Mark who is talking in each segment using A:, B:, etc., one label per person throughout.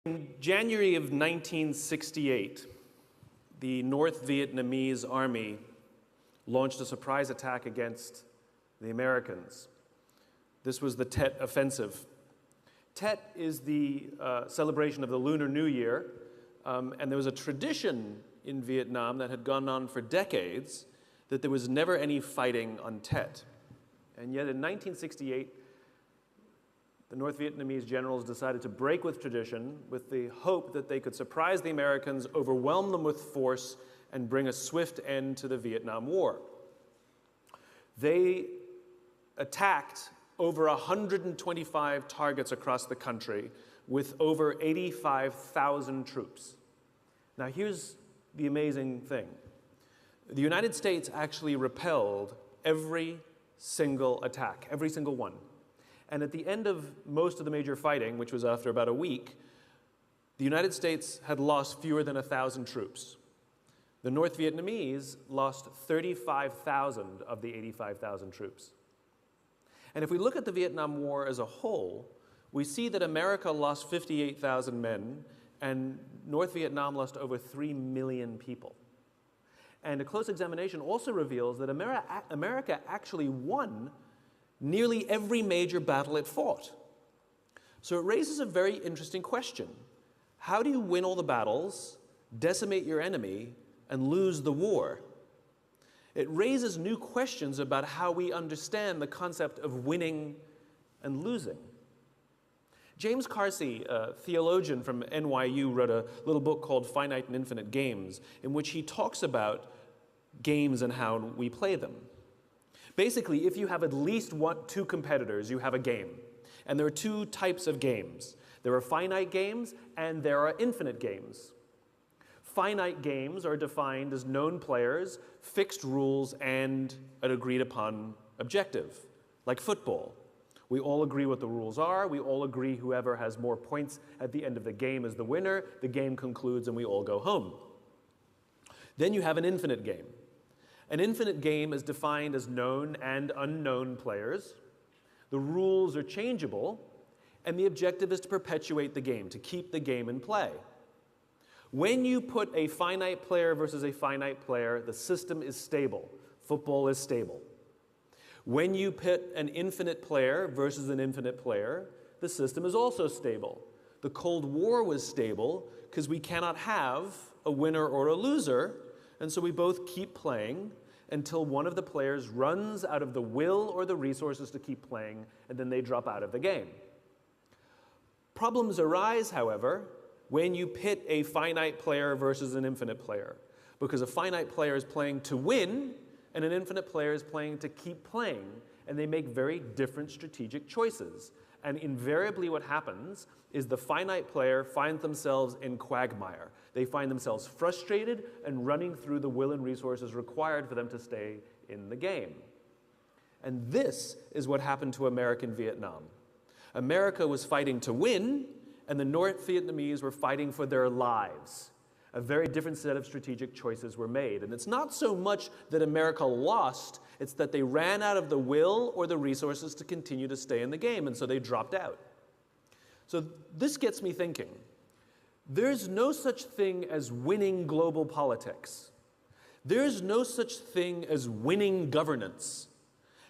A: In January of 1968, the North Vietnamese army launched a surprise attack against the Americans. This was the Tet Offensive. Tet is the celebration of the Lunar New Year, and there was a tradition in Vietnam that had gone on for decades that there was never any fighting on Tet. And yet in 1968, the North Vietnamese generals decided to break with tradition with the hope that they could surprise the Americans, overwhelm them with force, and bring a swift end to the Vietnam War. They attacked over 125 targets across the country with over 85,000 troops. Now here's the amazing thing. The United States actually repelled every single attack, every single one. And at the end of most of the major fighting, which was after about a week, the United States had lost fewer than 1,000 troops. The North Vietnamese lost 35,000 of the 85,000 troops. And if we look at the Vietnam War as a whole, we see that America lost 58,000 men, and North Vietnam lost over 3 million people. And a close examination also reveals that America actually won nearly every major battle it fought. So it raises a very interesting question. How do you win all the battles, decimate your enemy, and lose the war? It raises new questions about how we understand the concept of winning and losing. James Carsey, a theologian from NYU, wrote a little book called Finite and Infinite Games, in which he talks about games and how we play them. Basically, if you have at least two competitors, you have a game. And there are two types of games. There are finite games and there are infinite games. Finite games are defined as known players, fixed rules, and an agreed upon objective, like football. We all agree what the rules are. We all agree whoever has more points at the end of the game is the winner. The game concludes and we all go home. Then you have an infinite game. An infinite game is defined as known and unknown players. The rules are changeable, and the objective is to perpetuate the game, to keep the game in play. When you put a finite player versus a finite player, the system is stable. Football is stable. When you put an infinite player versus an infinite player, the system is also stable. The Cold War was stable because we cannot have a winner or a loser, and so we both keep playing until one of the players runs out of the will or the resources to keep playing, and then they drop out of the game. Problems arise, however, when you pit a finite player versus an infinite player, because a finite player is playing to win, and an infinite player is playing to keep playing, and they make very different strategic choices. And invariably what happens is the finite player finds themselves in quagmire. They find themselves frustrated and running through the will and resources required for them to stay in the game. And this is what happened to America in Vietnam. America was fighting to win, and the North Vietnamese were fighting for their lives. A very different set of strategic choices were made. And it's not so much that America lost, it's that they ran out of the will or the resources to continue to stay in the game, and so they dropped out. So this gets me thinking. There's no such thing as winning global politics. There's no such thing as winning governance.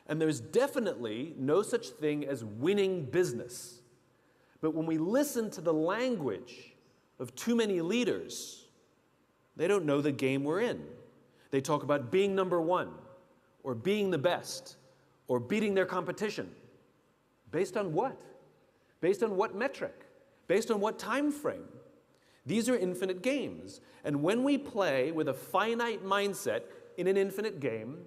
A: And there's definitely no such thing as winning business. But when we listen to the language of too many leaders, they don't know the game we're in. They talk about being number one, or being the best, or beating their competition. Based on what? Based on what metric? Based on what time frame? These are infinite games. And when we play with a finite mindset in an infinite game,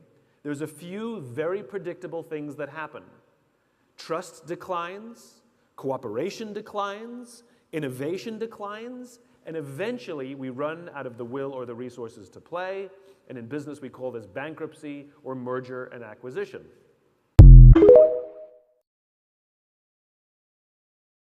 A: there's a few very predictable things that happen. Trust declines, cooperation declines, innovation declines, and eventually we run out of the will or the resources to play, and in business we call this bankruptcy or merger and acquisition.